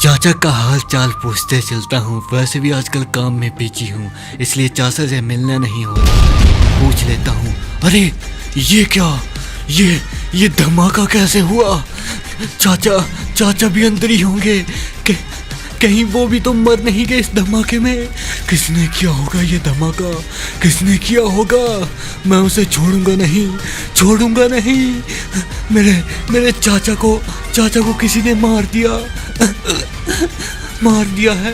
चाचा का हाल चाल पूछते चलता हूँ। वैसे भी आजकल काम में बिजी हूँ, इसलिए चाचा से मिलना नहीं हो रहा। पूछ लेता हूँ। अरे ये क्या, ये धमाका कैसे हुआ? चाचा भी अंदर ही होंगे। कहीं वो भी तो मर नहीं गए इस धमाके में? किसने किया होगा ये धमाका? किसने किया होगा? मैं उसे छोड़ूंगा नहीं। मेरे चाचा को किसी ने मार दिया है।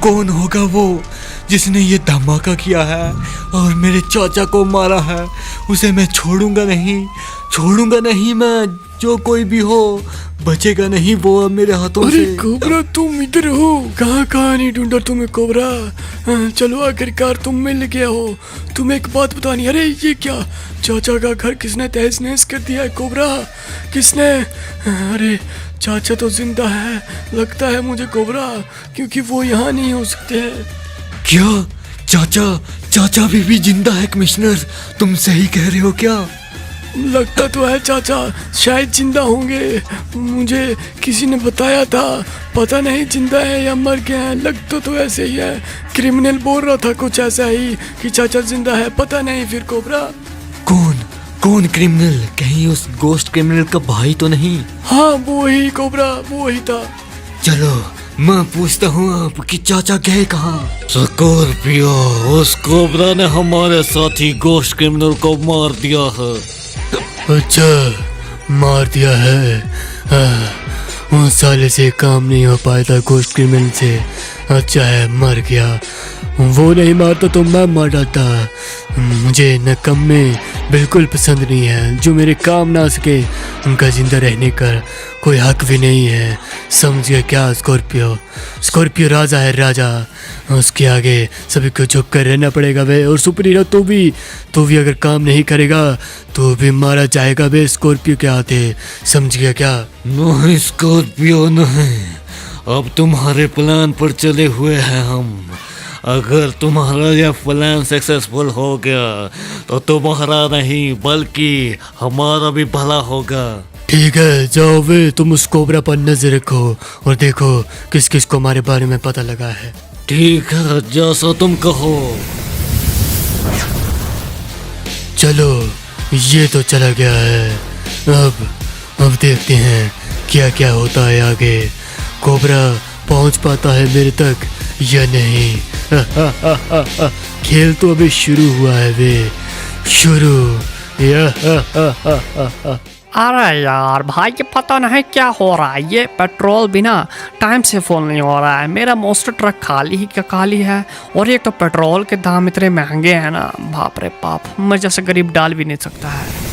कौन होगा वो जिसने ये धमाका किया है और मेरे चाचा को मारा है? उसे मैं छोड़ूंगा नहीं मैं। जो कोई भी हो, बचेगा नहीं वो अब मेरे हाथों से। अरे कोबरा, तुम इधर हो? कहाँ नहीं ढूंढा तुम्हें कोबरा। चलो आखिरकार तुम मिल गया हो। तुम एक बात बतानी। अरे ये क्या, चाचा का घर किसने तहस नहस कर दिया है कोबरा? किसने? अरे चाचा तो जिंदा है लगता है मुझे कोबरा, क्योंकि वो यहाँ नहीं हो सकते हैं। क्या चाचा अभी भी जिंदा है कमिश्नर? तुम सही कह रहे हो क्या? लगता तो है चाचा शायद जिंदा होंगे। मुझे किसी ने बताया था, पता नहीं जिंदा है या मर गए हैं। लगता तो ऐसे ही है। क्रिमिनल बोल रहा था कुछ ऐसा ही कि चाचा जिंदा है। पता नहीं फिर कोबरा। कौन क्रिमिनल? कहीं उस गोस्ट क्रिमिनल का भाई तो नहीं? हाँ वो ही कोबरा, वो ही था। चलो मैं पूछता हूँ आप कि चाचा गए कहाँ? स्कॉर्पियो, उस कोबरा ने हमारे साथी गोस्ट क्रिमिनल को मार दिया है। अच्छा, मार दिया है। उस साले से काम नहीं हो पाया था गोश्त क्रिमिनल से। अच्छा है मर गया। वो नहीं मारता तो मैं मार डालता। मुझे नकम्मे बिल्कुल पसंद नहीं है। जो मेरे काम ना सके उनका जिंदा रहने का कोई हक भी नहीं है। समझ गया क्या? स्कॉर्पियो राजा है, राजा। उसके आगे सभी को झुक कर रहना पड़ेगा बे। और सुपर हीरो तो भी अगर काम नहीं करेगा तो भी मारा जाएगा बे स्कॉर्पियो के हाथे। समझ गया क्या? नहीं स्कॉर्पियो नहीं, अब तुम्हारे प्लान पर चले हुए हैं हम। अगर तुम्हारा यह प्लान सक्सेसफुल हो गया तो तुम्हारा नहीं बल्कि हमारा भी भला होगा। ठीक है, जाओ वे, तुम उस कोबरा पर नजर रखो और देखो किस किस को हमारे बारे में पता लगा है। ठीक है, जैसा तुम कहो। चलो ये तो चला गया है। अब देखते हैं क्या क्या होता है आगे। कोबरा पहुंच पाता है मेरे तक या नहीं? खेल तो अभी शुरू हुआ है वे, शुरू। अरे यार भाई, ये पता नहीं क्या हो रहा है। ये पेट्रोल बिना टाइम से फुल नहीं हो रहा है। मेरा मोस्टर ट्रक खाली है और एक तो पेट्रोल के दाम इतने महंगे हैं ना, बाप रे बाप। मैं जैसे गरीब डाल भी नहीं सकता है।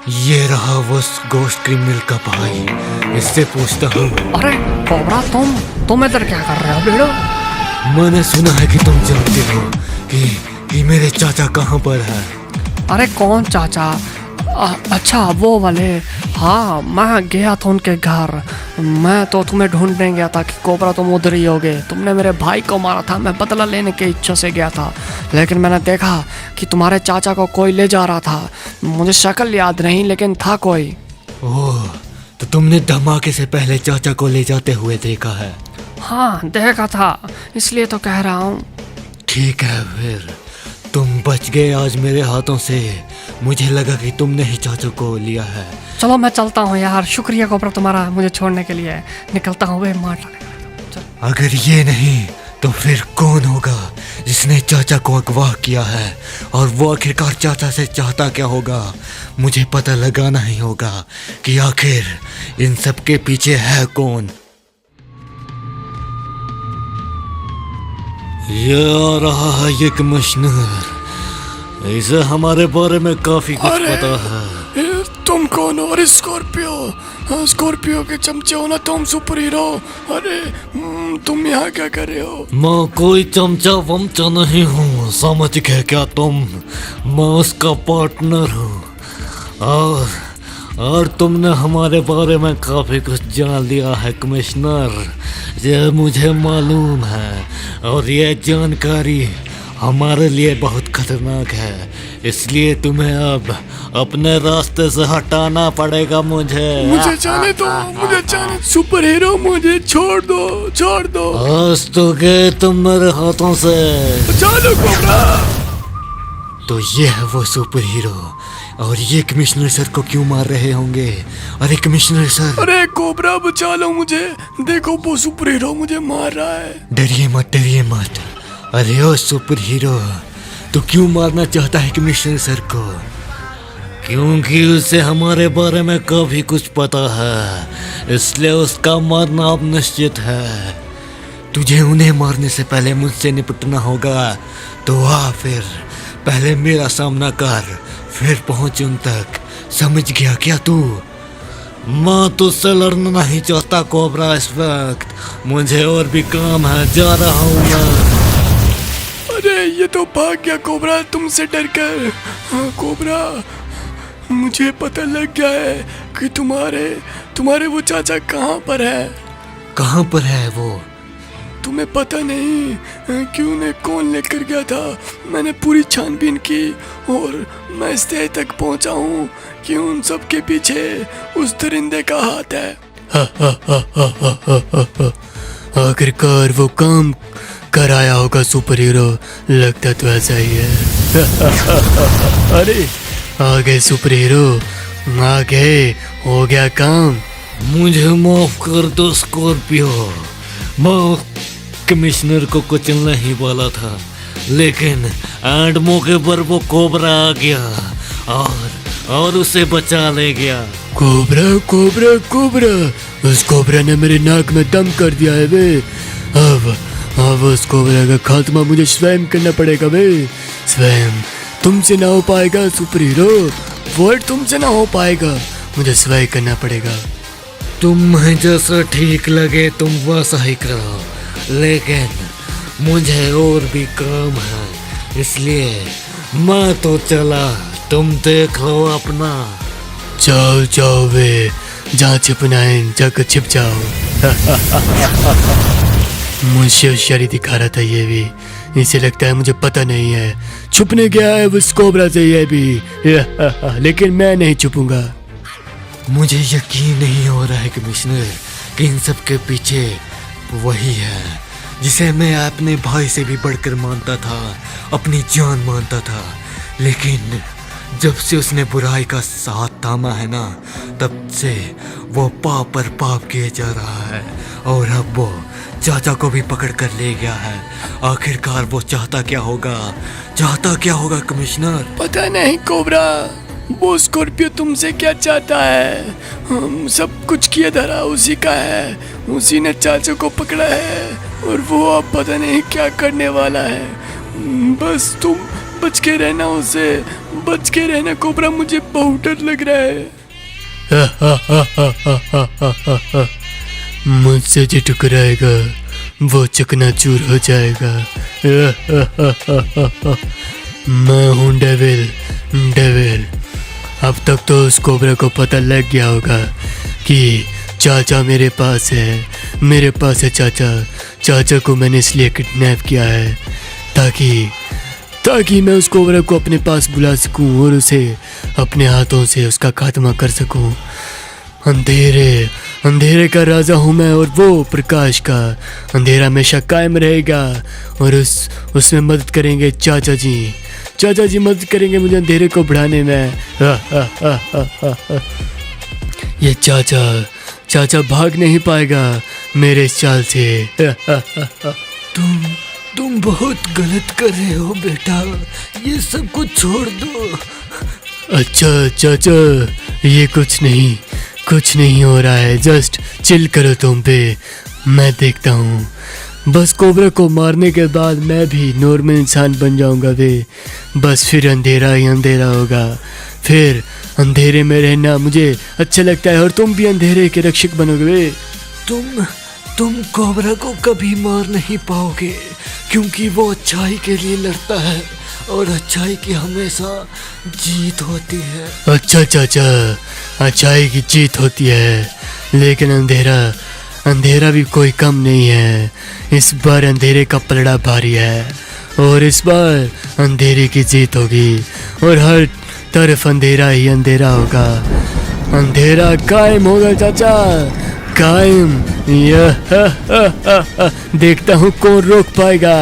ये रहा वो गोश्त क्रिमिनल का भाई, इससे पूछता हूँ। अरे कोबरा, तुम इधर क्या कर रहे हो बेड़ो? मैंने सुना है कि तुम जानते हो कि मेरे चाचा कहाँ पर है। अरे कौन चाचा? अच्छा वो वाले। हाँ मैं गया था उनके घर। मैं तो तुम्हें ढूंढने गया था कि कोबरा तुम उधर ही होगे। तुमने मेरे भाई को मारा था, मैं बदला लेने की इच्छा से गया था, लेकिन मैंने देखा कि तुम्हारे चाचा को कोई ले जा रहा था। मुझे शक्ल याद नहीं लेकिन था कोई। ओह, तो तुमने धमाके से पहले चाचा को ले जाते हुए देखा है? हाँ देखा था, इसलिए तो कह रहा हूँ। ठीक है, फिर तुम बच गए आज मेरे हाथों से। मुझे लगा कि तुमने ही चाचा को लिया है। चलो मैं चलता हूँ यार, शुक्रिया कोबरा तुम्हारा मुझे छोड़ने के लिए। निकलता हूँ, वे मार डालेगा। अगर ये नहीं तो फिर कौन होगा जिसने चाचा को अगवा किया है? और वो आखिरकार चाचा से चाहता क्या होगा? मुझे पता लगाना ही होगा कि आखिर इन सब के पीछे है कौन। ये आ रहा है ये कमिश्नर, इसे हमारे बारे में काफी कुछ पता है। तुम कौन हो? अरे स्कॉर्पियो के चमचे हो ना तुम, सुपर हीरो। अरे तुम यहाँ क्या कर रहे हो? मैं कोई चमचा वमचा नहीं हूँ, समझ गए क्या तुम? मैं उसका पार्टनर हूँ और तुमने हमारे बारे में काफी कुछ जान लिया है कमिश्नर। ये मुझे मालूम है और ये जानकारी हमारे लिए बहुत खतरनाक है, इसलिए तुम्हें अब अपने रास्ते से हटाना पड़ेगा मुझे। मुझे जाने दो, मुझे जाने, सुपर हीरो मुझे छोड़ दो, छोड़ दो। आज तो गए तुम मेरे हाथों से। चलो कोबरा। तो ये है वो सुपर हीरो, और ये कमिश्नर सर को क्यों मार रहे होंगे? अरे कमिश्नर सर, अरे कोबरा बचा लो मुझे, देखो वो सुपर हीरो मुझे मार रहा है। डरिए मत, डरिए मत। अरे ओ सुपर हीरो, तू क्यों मारना चाहता है कमिश्नर सर को? क्योंकि उसे हमारे बारे में काफी कुछ पता है, इसलिए उसका मारना अब निश्चित है। तुझे उन्हें मारने से पहले मुझसे निपटना होगा, तो आ फिर पहले मेरा सामना कर, फिर पहुंच उन तक। समझ गया क्या तू? मैं तुझसे लड़ना नहीं चाहता कोबरा इस वक्त, मुझे और भी काम है, जा रहा हूँ मैं। अरे ये तो भाग गया कोबरा तुमसे डर कर। हाँ कोबरा, मुझे पता लग गया है कि तुम्हारे वो चाचा कहाँ पर है। कहाँ पर है वो? तुम्हें पता नहीं कि उन्हें कौन लेकर गया था? मैंने पूरी छानबीन की और मैं इस तय तक पहुंचा हूँ कि उन सब के पीछे उस दरिंदे का हाथ है। आखिरकार वो काम कराया होगा सुपर हीरो, लगता तो ऐसा ही है। अरे आ गए सुपर हीरो, आ गए, हो गया काम। मुझे माफ कर दो स्कॉर्पियो, मैं कमिश्नर को कुचलना ही वाला था, लेकिन एंड मौके पर वो कोबरा आ गया और उसे बचा ले गया। कोबरा कोबरा कोबरा, उस कोबरा ने मेरे नाक में दम कर दिया है बे। अब उस कोबरा का खात्मा मुझे स्वयं करना पड़ेगा बे, स्वयं। तुमसे ना हो पाएगा सुपर हीरो, वर्ड तुमसे ना हो पाएगा, मुझे स्वयं करना पड़ेगा। तुम्हें जैसा ठीक लगे तुम वैसा ही करो, लेकिन मुझे और भी काम है, इसलिए मैं तो चला, तुम देख लो अपना। जाओ जाओ वे, जहाँ छिपना है जाकर छिप जाओ। मुझे होशियारी दिखा रहा था ये भी, इसे लगता है मुझे पता नहीं है। छुपने गया है उस कोबरा से ये भी, लेकिन मैं नहीं छुपूंगा। मुझे यकीन नहीं हो रहा है कमिश्नर कि इन सब के पीछे वही है जिसे मैं अपने भाई से भी बढ़कर मानता था, अपनी जान मानता था। लेकिन जब से उसने बुराई का साथ थामा है ना, तब से वो पाप पर पाप किए जा रहा है, और अब वो चाचा को भी पकड़ कर ले गया है। आखिरकार वो चाहता क्या होगा कमिश्नर? पता नहीं कोबरा, वो स्कॉर्पियो तुमसे क्या चाहता है? हम सब कुछ किया धरा उसी का है, उसी ने चाचा को पकड़ा है, और वो अब पता नहीं क्या करने वाला है। बस तुम बच के रहना, उसे बच के रहना कोबरा, मुझे बहुत डर लग रहा है। मुझसे जो टकराएगा वो चकनाचूर हो जाएगा। मैं हूँ डेविल। अब तक तो उस कोबरा को पता लग गया होगा कि चाचा मेरे पास है चाचा को मैंने इसलिए किडनैप किया है ताकि मैं उस कोबरा को अपने पास बुला सकूं और उसे अपने हाथों से उसका खात्मा कर सकूं। अंधेरे का राजा हूँ मैं, और वो प्रकाश का। अंधेरा हमेशा कायम रहेगा, और उसमें मदद करेंगे चाचा जी मदद करेंगे मुझे अंधेरे को बढ़ाने में। ये चाचा भाग नहीं पाएगा मेरे इस चाल से। तुम बहुत गलत कर रहे हो बेटा, ये सब कुछ छोड़ दो। अच्छा चाचा, ये कुछ नहीं हो रहा है, जस्ट चिल करो तुम पे, मैं देखता हूँ। बस कोबरा को मारने के बाद मैं भी नॉर्मल इंसान बन जाऊंगा बे। बस फिर अंधेरा ही अंधेरा होगा, फिर अंधेरे में रहना मुझे अच्छा लगता है, और तुम भी अंधेरे के रक्षक बनोगे बे। तुम कोबरा को कभी मार नहीं पाओगे, क्योंकि वो अच्छाई के लिए लड़ता है, और अच्छाई की हमेशा जीत होती है। अच्छा चाचा, अच्छाई की जीत होती है, लेकिन अंधेरा भी कोई कम नहीं है। इस बार अंधेरे का पलड़ा भारी है, और इस बार अंधेरे की जीत होगी और हर तरफ अंधेरा ही अंधेरा होगा। अंधेरा कायम होगा चाचा, कायम। यह देखता हूँ कौन रोक पाएगा।